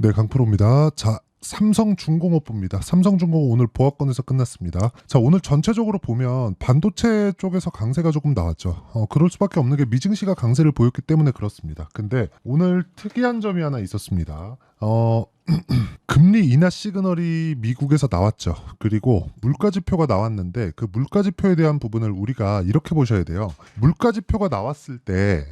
네, 강프로입니다. 자, 삼성중공업부입니다. 삼성중공업 오늘 보합권에서 끝났습니다. 자, 오늘 전체적으로 보면 반도체 쪽에서 강세가 조금 나왔죠. 그럴 수밖에 없는 게 미증시가 강세를 보였기 때문에 그렇습니다. 근데 오늘 특이한 점이 하나 있었습니다. 금리 인하 시그널이 미국에서 나왔죠. 그리고 물가지표가 나왔는데 그 물가지표에 대한 부분을 우리가 이렇게 보셔야 돼요. 물가지표가 나왔을 때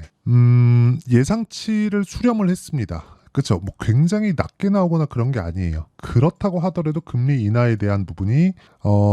예상치를 수렴을 했습니다. 그렇죠. 뭐 굉장히 낮게 나오거나 그런 게 아니에요. 그렇다고 하더라도 금리 인하에 대한 부분이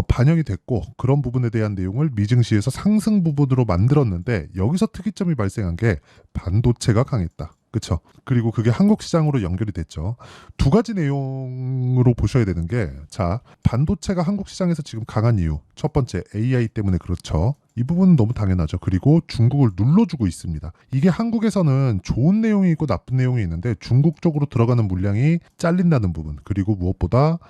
반영이 됐고 그런 부분에 대한 내용을 미증시에서 상승 부분으로 만들었는데 여기서 특이점이 발생한 게 반도체가 강했다. 그렇죠. 그리고 그게 한국 시장으로 연결이 됐죠. 두 가지 내용으로 보셔야 되는 게, 자, 반도체가 한국 시장에서 지금 강한 이유. 첫 번째, AI 때문에 그렇죠. 이 부분은 너무 당연하죠. 그리고 중국을 눌러주고 있습니다. 이게 한국에서는 좋은 내용이 있고 나쁜 내용이 있는데 중국 쪽으로 들어가는 물량이 잘린다는 부분. 그리고 무엇보다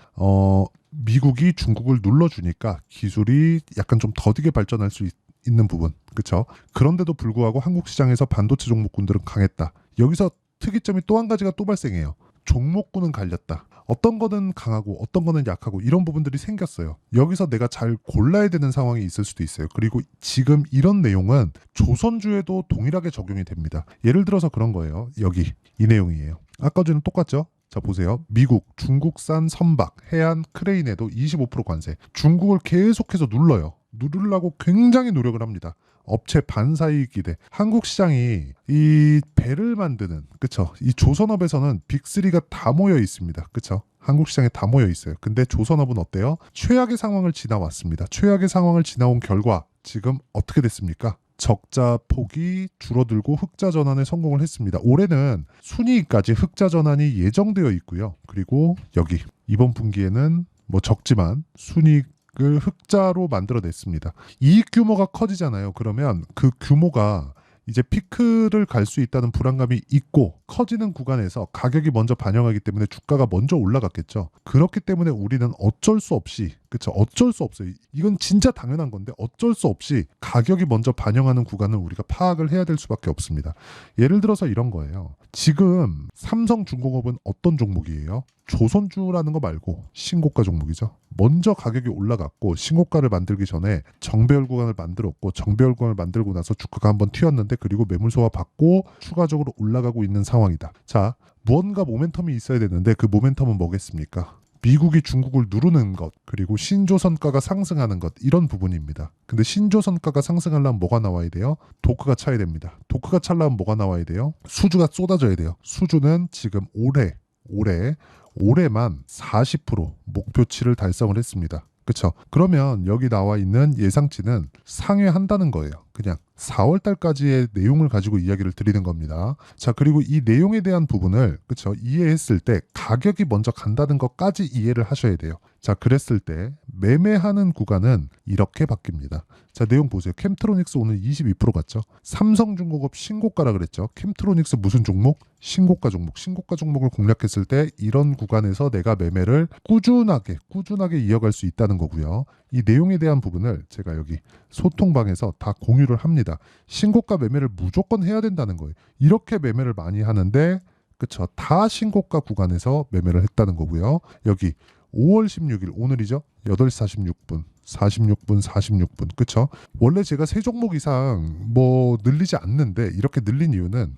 미국이 중국을 눌러주니까 기술이 약간 좀 더디게 발전할 수 있는 부분. 그렇죠. 그런데도 불구하고 한국 시장에서 반도체 종목군들은 강했다. 여기서 특이점이 또 한 가지가 또 발생해요. 종목군은 갈렸다. 어떤 거는 강하고 어떤 거는 약하고 이런 부분들이 생겼어요. 여기서 내가 잘 골라야 되는 상황이 있을 수도 있어요. 그리고 지금 이런 내용은 조선주에도 동일하게 적용이 됩니다. 예를 들어서 그런 거예요. 여기 이 내용이에요. 아까 전에 똑같죠? 자, 보세요. 미국, 중국산 선박, 해안 크레인에도 25% 관세. 중국을 계속해서 눌러요. 누르려고 굉장히 노력을 합니다. 업체 반사이익 기대. 한국 시장이 이 배를 만드는, 그쵸? 이 조선업에서는 빅3가 다 모여 있습니다. 그쵸? 한국 시장에 다 모여 있어요. 근데 조선업은 어때요? 최악의 상황을 지나왔습니다. 최악의 상황을 지나온 결과 지금 어떻게 됐습니까? 적자 폭이 줄어들고 흑자 전환에 성공을 했습니다. 올해는 순이익까지 흑자 전환이 예정되어 있고요. 그리고 여기 이번 분기에는 뭐 적지만 순이익을 흑자로 만들어냈습니다. 이익 규모가 커지잖아요. 그러면 그 규모가 이제 피크를 갈 수 있다는 불안감이 있고 커지는 구간에서 가격이 먼저 반영하기 때문에 주가가 먼저 올라갔겠죠. 그렇기 때문에 우리는 어쩔 수 없이, 그쵸? 어쩔 수 없어요. 이건 진짜 당연한 건데 어쩔 수 없이 가격이 먼저 반영하는 구간을 우리가 파악을 해야 될 수밖에 없습니다. 예를 들어서 이런 거예요. 지금 삼성중공업은 어떤 종목이에요? 조선주라는 거 말고 신고가 종목이죠. 먼저 가격이 올라갔고 신고가를 만들기 전에 정배열 구간을 만들었고 정배열 구간을 만들고 나서 주가가 한번 튀었는데 그리고 매물 소화 받고 추가적으로 올라가고 있는 상황이다. 자, 무언가 모멘텀이 있어야 되는데 그 모멘텀은 뭐겠습니까? 미국이 중국을 누르는 것, 그리고 신조선가가 상승하는 것, 이런 부분입니다. 근데 신조선가가 상승하려면 뭐가 나와야 돼요? 도크가 차야 됩니다. 도크가 차려면 뭐가 나와야 돼요? 수주가 쏟아져야 돼요. 수주는 지금 올해만 40% 목표치를 달성을 했습니다. 그렇죠? 그러면 여기 나와 있는 예상치는 상회한다는 거예요. 그냥 4월 달까지의 내용을 가지고 이야기를 드리는 겁니다. 자, 그리고 이 내용에 대한 부분을 그렇죠? 이해했을 때 가격이 먼저 간다는 것까지 이해를 하셔야 돼요. 자, 그랬을 때 매매하는 구간은 이렇게 바뀝니다. 자, 내용 보세요. 캠트로닉스 오늘 22% 갔죠. 삼성중공업 신고가라 그랬죠. 캠트로닉스 무슨 종목? 신고가 종목. 신고가 종목을 공략했을 때 이런 구간에서 내가 매매를 꾸준하게 이어갈 수 있다는 거고요. 이 내용에 대한 부분을 제가 여기 소통방에서 다 공유를 합니다. 신고가 매매를 무조건 해야 된다는 거예요. 이렇게 매매를 많이 하는데 그쵸? 다 신고가 구간에서 매매를 했다는 거고요. 여기 5월 16일 오늘이죠. 8시 46분. 그쵸? 원래 제가 세 종목 이상 뭐 늘리지 않는데 이렇게 늘린 이유는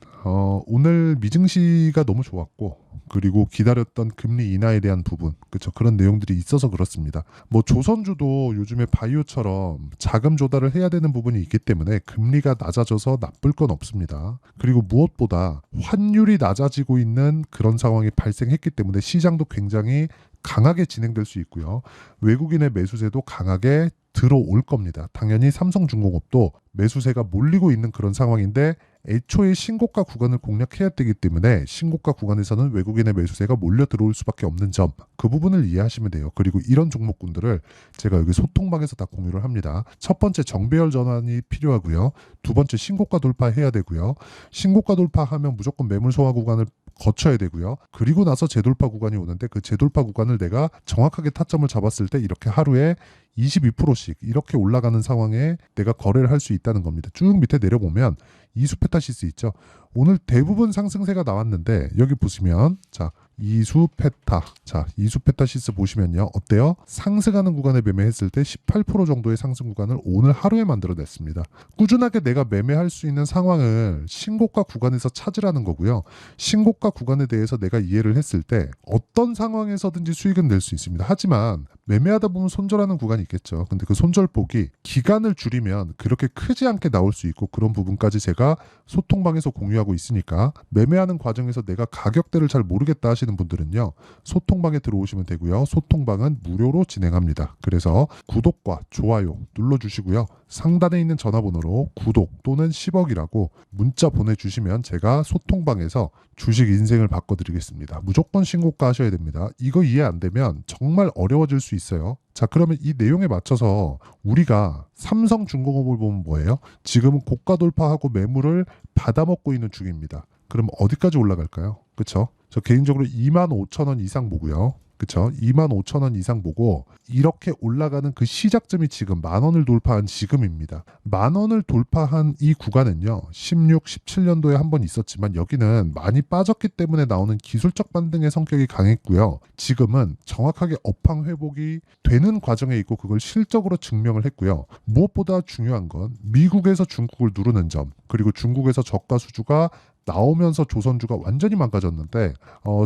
오늘 미증시가 너무 좋았고 그리고 기다렸던 금리 인하에 대한 부분, 그쵸? 그런 내용들이 있어서 그렇습니다. 뭐 조선주도 요즘에 바이오처럼 자금 조달을 해야 되는 부분이 있기 때문에 금리가 낮아져서 나쁠 건 없습니다. 그리고 무엇보다 환율이 낮아지고 있는 그런 상황이 발생했기 때문에 시장도 굉장히 강하게 진행될 수 있고요. 외국인의 매수세도 강하게 들어올 겁니다. 당연히 삼성중공업도 매수세가 몰리고 있는 그런 상황인데 애초에 신고가 구간을 공략해야 되기 때문에 신고가 구간에서는 외국인의 매수세가 몰려 들어올 수밖에 없는 점, 그 부분을 이해하시면 돼요. 그리고 이런 종목군들을 제가 여기 소통방에서 다 공유를 합니다. 첫 번째 정배열 전환이 필요하고요. 두 번째 신고가 돌파해야 되고요. 신고가 돌파하면 무조건 매물 소화 구간을 거쳐야 되고요. 그리고 나서 재돌파 구간이 오는데 그 재돌파 구간을 내가 정확하게 타점을 잡았을 때 이렇게 하루에 22%씩 이렇게 올라가는 상황에 내가 거래를 할 수 있다는 겁니다. 쭉 밑에 내려보면 이수페타시스 있죠. 오늘 대부분 상승세가 나왔는데 여기 보시면 자 이수페타. 자, 이수페타시스 보시면요. 어때요? 상승하는 구간에 매매했을 때 18% 정도의 상승 구간을 오늘 하루에 만들어냈습니다. 꾸준하게 내가 매매할 수 있는 상황을 신고가 구간에서 찾으라는 거고요. 신고가 구간에 대해서 내가 이해를 했을 때 어떤 상황에서든지 수익은 낼 수 있습니다. 하지만 매매하다 보면 손절하는 구간이 있겠죠. 근데 그 손절폭이 기간을 줄이면 그렇게 크지 않게 나올 수 있고, 그런 부분까지 제가 소통방에서 공유하고 있으니까 매매하는 과정에서 내가 가격대를 잘 모르겠다 하시는 분들은요, 소통방에 들어오시면 되고요. 소통방은 무료로 진행합니다. 그래서 구독과 좋아요 눌러주시고요. 상단에 있는 전화번호로 구독 또는 10억이라고 문자 보내주시면 제가 소통방에서 주식 인생을 바꿔드리겠습니다. 무조건 신고가 하셔야 됩니다. 이거 이해 안 되면 정말 어려워질 수 있어요. 자, 그러면 이 내용에 맞춰서 우리가 삼성중공업을 보면 뭐예요? 지금은 고가 돌파하고 매물을 받아먹고 있는 중입니다. 그럼 어디까지 올라갈까요? 그쵸? 저 개인적으로 25,000원 이상 보고요. 그쵸? 25,000원 이상 보고 이렇게 올라가는 그 시작점이 지금 10,000원을 돌파한 지금입니다. 10,000원을 돌파한 이 구간은요, 16, 17년도에 한 번 있었지만 여기는 많이 빠졌기 때문에 나오는 기술적 반등의 성격이 강했고요. 지금은 정확하게 업황 회복이 되는 과정에 있고 그걸 실적으로 증명을 했고요. 무엇보다 중요한 건 미국에서 중국을 누르는 점, 그리고 중국에서 저가 수주가 나오면서 조선주가 완전히 망가졌는데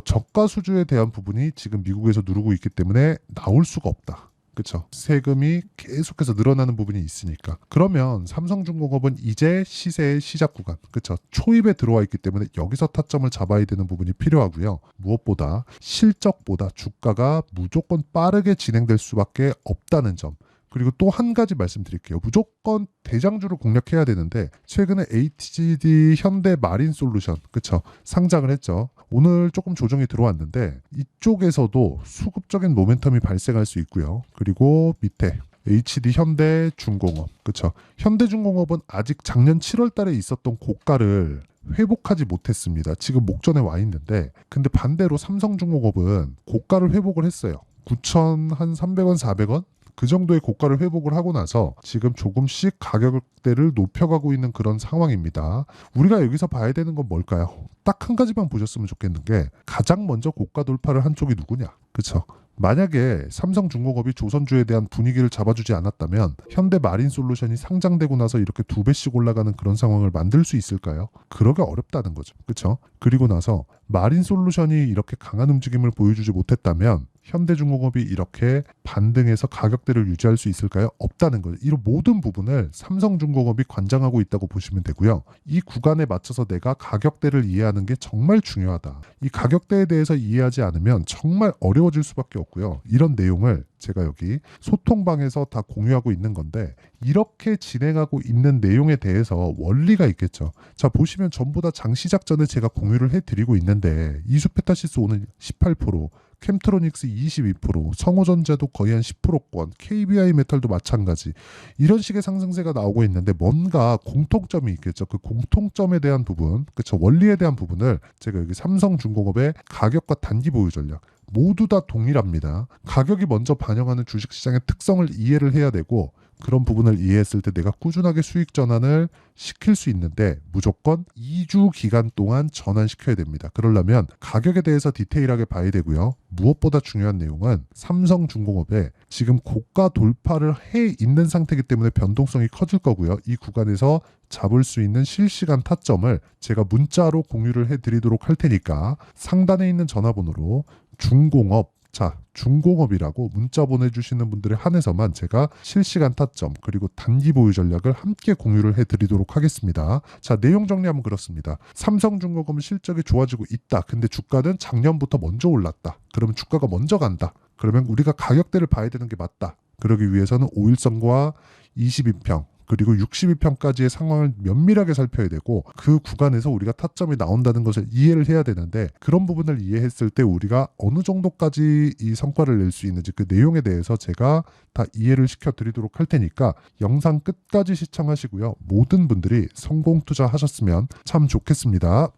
저가 수주에 대한 부분이 지금 미국에서 누르고 있기 때문에 나올 수가 없다. 그렇죠? 세금이 계속해서 늘어나는 부분이 있으니까. 그러면 삼성중공업은 이제 시세의 시작 구간, 그렇죠? 초입에 들어와 있기 때문에 여기서 타점을 잡아야 되는 부분이 필요하고요. 무엇보다 실적보다 주가가 무조건 빠르게 진행될 수밖에 없다는 점. 그리고 또 한 가지 말씀드릴게요. 무조건 대장주를 공략해야 되는데 최근에 HDD 현대 마린 솔루션, 그쵸? 상장을 했죠. 오늘 조금 조정이 들어왔는데 이쪽에서도 수급적인 모멘텀이 발생할 수 있고요. 그리고 밑에 HD 현대중공업, 그쵸? 현대중공업은 아직 작년 7월 달에 있었던 고가를 회복하지 못했습니다. 지금 목전에 와 있는데, 근데 반대로 삼성중공업은 고가를 회복을 했어요. 9,300원, 400원? 그 정도의 고가를 회복을 하고 나서 지금 조금씩 가격대를 높여가고 있는 그런 상황입니다. 우리가 여기서 봐야 되는 건 뭘까요? 딱 한 가지만 보셨으면 좋겠는 게, 가장 먼저 고가 돌파를 한 쪽이 누구냐? 그쵸? 만약에 삼성중공업이 조선주에 대한 분위기를 잡아주지 않았다면 현대 마린솔루션이 상장되고 나서 이렇게 2배씩 올라가는 그런 상황을 만들 수 있을까요? 그러기 어렵다는 거죠. 그렇죠? 그리고 나서 마린솔루션이 이렇게 강한 움직임을 보여주지 못했다면 현대중공업이 이렇게 반등해서 가격대를 유지할 수 있을까요? 없다는 거죠. 이런 모든 부분을 삼성중공업이 관장하고 있다고 보시면 되고요. 이 구간에 맞춰서 내가 가격대를 이해하는 게 정말 중요하다. 이 가격대에 대해서 이해하지 않으면 정말 어려워질 수밖에 없고요. 이런 내용을 제가 여기 소통방에서 다 공유하고 있는 건데, 이렇게 진행하고 있는 내용에 대해서 원리가 있겠죠. 자, 보시면 전부 다 장 시작 전에 제가 공유를 해드리고 있는데, 이수페타시스 오늘 18%, 캠트로닉스 22%, 성호전자도 거의 한 10%권, KBI 메탈도 마찬가지. 이런 식의 상승세가 나오고 있는데 뭔가 공통점이 있겠죠. 그 공통점에 대한 부분, 그쵸, 원리에 대한 부분을 제가 여기 삼성중공업의 가격과 단기 보유 전략 모두 다 동일합니다. 가격이 먼저 반영하는 주식시장의 특성을 이해를 해야 되고, 그런 부분을 이해했을 때 내가 꾸준하게 수익 전환을 시킬 수 있는데 무조건 2주 기간 동안 전환시켜야 됩니다. 그러려면 가격에 대해서 디테일하게 봐야 되고요. 무엇보다 중요한 내용은 삼성중공업에 지금 고가 돌파를 해 있는 상태이기 때문에 변동성이 커질 거고요. 이 구간에서 잡을 수 있는 실시간 타점을 제가 문자로 공유를 해드리도록 할 테니까 상단에 있는 전화번호로 중공업, 자, 중공업이라고 문자 보내주시는 분들에 한해서만 제가 실시간 타점 그리고 단기 보유 전략을 함께 공유를 해드리도록 하겠습니다. 자, 내용 정리하면 그렇습니다. 삼성중공업은 실적이 좋아지고 있다. 근데 주가는 작년부터 먼저 올랐다. 그러면 주가가 먼저 간다. 그러면 우리가 가격대를 봐야 되는 게 맞다. 그러기 위해서는 5일선과 22평 그리고 62평까지의 상황을 면밀하게 살펴야 되고, 그 구간에서 우리가 타점이 나온다는 것을 이해를 해야 되는데, 그런 부분을 이해했을 때 우리가 어느 정도까지 이 성과를 낼 수 있는지 그 내용에 대해서 제가 다 이해를 시켜드리도록 할 테니까 영상 끝까지 시청하시고요. 모든 분들이 성공 투자하셨으면 참 좋겠습니다.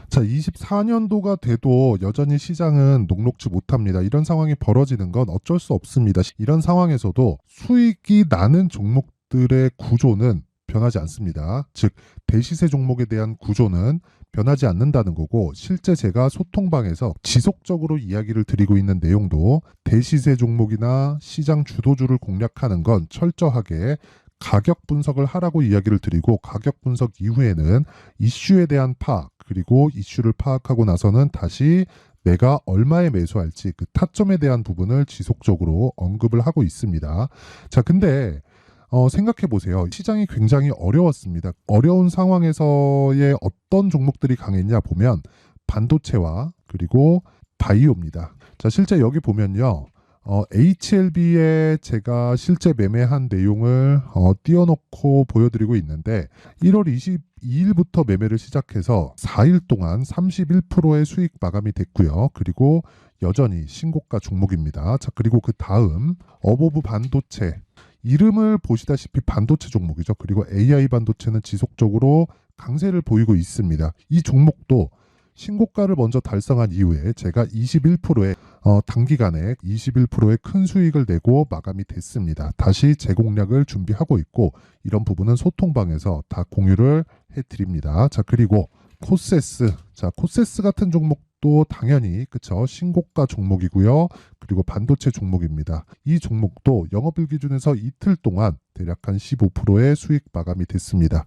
자, 24년도가 돼도 여전히 시장은 녹록지 못합니다. 이런 상황이 벌어지는 건 어쩔 수 없습니다. 이런 상황에서도 수익이 나는 종목들의 구조는 변하지 않습니다. 즉, 대시세 종목에 대한 구조는 변하지 않는다는 거고, 실제 제가 소통방에서 지속적으로 이야기를 드리고 있는 내용도 대시세 종목이나 시장 주도주를 공략하는 건 철저하게 가격 분석을 하라고 이야기를 드리고, 가격 분석 이후에는 이슈에 대한 파악, 그리고 이슈를 파악하고 나서는 다시 내가 얼마에 매수할지 그 타점에 대한 부분을 지속적으로 언급을 하고 있습니다. 자, 근데 생각해 보세요. 시장이 굉장히 어려웠습니다. 어려운 상황에서의 어떤 종목들이 강했냐 보면 반도체와 그리고 바이오입니다. 자, 실제 여기 보면요. HLB에 제가 실제 매매한 내용을 띄워놓고 보여드리고 있는데, 1월 22일부터 매매를 시작해서 4일 동안 31%의 수익 마감이 됐고요. 그리고 여전히 신고가 종목입니다. 자, 그리고 그 다음 어보브 반도체, 이름을 보시다시피 반도체 종목이죠. 그리고 AI 반도체는 지속적으로 강세를 보이고 있습니다. 이 종목도 신고가를 먼저 달성한 이후에 제가 21%의 단기간에 21%의 큰 수익을 내고 마감이 됐습니다. 다시 재공략을 준비하고 있고, 이런 부분은 소통방에서 다 공유를 해드립니다. 자, 그리고 코세스. 자, 코세스 같은 종목도 당연히 그쵸, 신고가 종목이고요. 그리고 반도체 종목입니다. 이 종목도 영업일 기준에서 이틀 동안 대략 한 15%의 수익 마감이 됐습니다.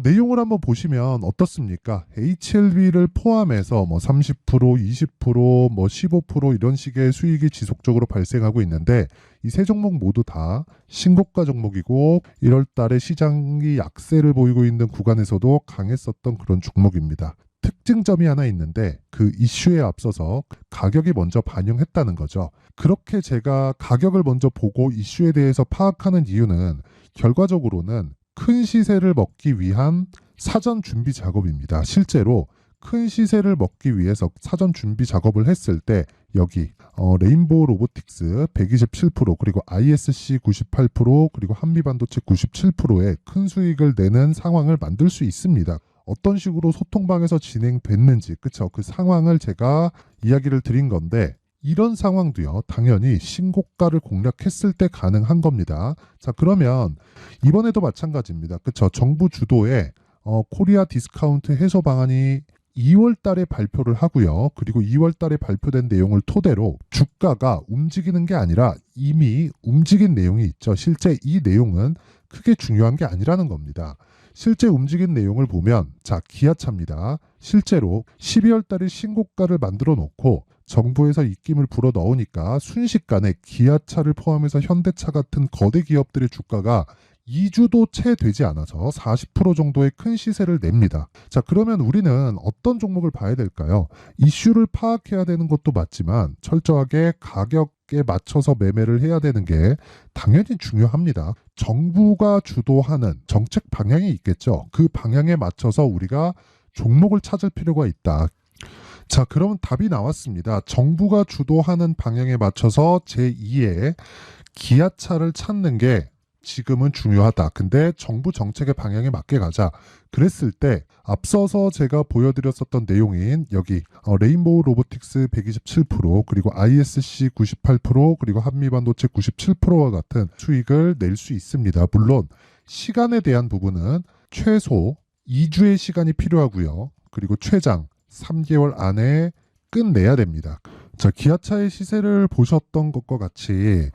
내용을 한번 보시면 어떻습니까? HLB를 포함해서 뭐 30%, 20%, 뭐 15% 이런 식의 수익이 지속적으로 발생하고 있는데, 이 세 종목 모두 다 신고가 종목이고 1월 달에 시장이 약세를 보이고 있는 구간에서도 강했었던 그런 종목입니다. 특징점이 하나 있는데, 그 이슈에 앞서서 가격이 먼저 반영했다는 거죠. 그렇게 제가 가격을 먼저 보고 이슈에 대해서 파악하는 이유는 결과적으로는 큰 시세를 먹기 위한 사전 준비 작업입니다. 실제로 큰 시세를 먹기 위해서 사전 준비 작업을 했을 때 여기 레인보우 로보틱스 127%, 그리고 ISC 98%, 그리고 한미반도체 97%의 큰 수익을 내는 상황을 만들 수 있습니다. 어떤 식으로 소통방에서 진행됐는지, 그쵸? 그 상황을 제가 이야기를 드린 건데, 이런 상황도요, 당연히 신고가를 공략했을 때 가능한 겁니다. 자, 그러면 이번에도 마찬가지입니다. 그쵸? 정부 주도의 코리아 디스카운트 해소 방안이 2월 달에 발표를 하고요. 그리고 2월 달에 발표된 내용을 토대로 주가가 움직이는 게 아니라 이미 움직인 내용이 있죠. 실제 이 내용은 크게 중요한 게 아니라는 겁니다. 실제 움직인 내용을 보면, 자, 기아차입니다. 실제로 12월 달에 신고가를 만들어 놓고 정부에서 입김을 불어 넣으니까 순식간에 기아차를 포함해서 현대차 같은 거대 기업들의 주가가 2주도 채 되지 않아서 40% 정도의 큰 시세를 냅니다. 자, 그러면 우리는 어떤 종목을 봐야 될까요? 이슈를 파악해야 되는 것도 맞지만 철저하게 가격에 맞춰서 매매를 해야 되는 게 당연히 중요합니다. 정부가 주도하는 정책 방향이 있겠죠. 그 방향에 맞춰서 우리가 종목을 찾을 필요가 있다. 자, 그러면 답이 나왔습니다. 정부가 주도하는 방향에 맞춰서 제2의 기아차를 찾는 게 지금은 중요하다. 근데 정부 정책의 방향에 맞게 가자. 그랬을 때 앞서서 제가 보여드렸었던 내용인 여기 레인보우 로보틱스 127%, 그리고 ISC 98%, 그리고 한미반도체 97%와 같은 수익을 낼 수 있습니다. 물론 시간에 대한 부분은 최소 2주의 시간이 필요하고요. 그리고 최장 3개월 안에 끝내야 됩니다. 자, 기아차의 시세를 보셨던 것과 같이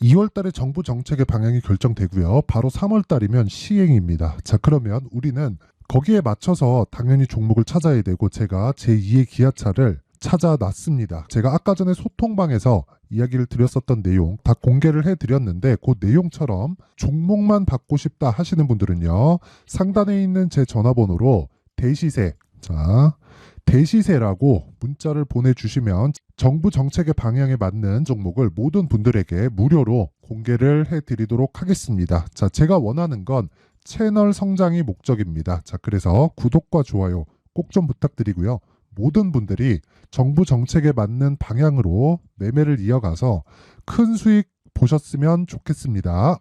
2월 달에 정부 정책의 방향이 결정되고요. 바로 3월 달이면 시행입니다. 자, 그러면 우리는 거기에 맞춰서 당연히 종목을 찾아야 되고, 제가 제2의 기아차를 찾아놨습니다. 제가 아까 전에 소통방에서 이야기를 드렸었던 내용 다 공개를 해드렸는데, 그 내용처럼 종목만 받고 싶다 하시는 분들은요, 상단에 있는 제 전화번호로 대시세, 자, 대시세라고 문자를 보내주시면 정부 정책의 방향에 맞는 종목을 모든 분들에게 무료로 공개를 해드리도록 하겠습니다. 자, 제가 원하는 건 채널 성장이 목적입니다. 자, 그래서 구독과 좋아요 꼭 좀 부탁드리고요. 모든 분들이 정부 정책에 맞는 방향으로 매매를 이어가서 큰 수익 보셨으면 좋겠습니다.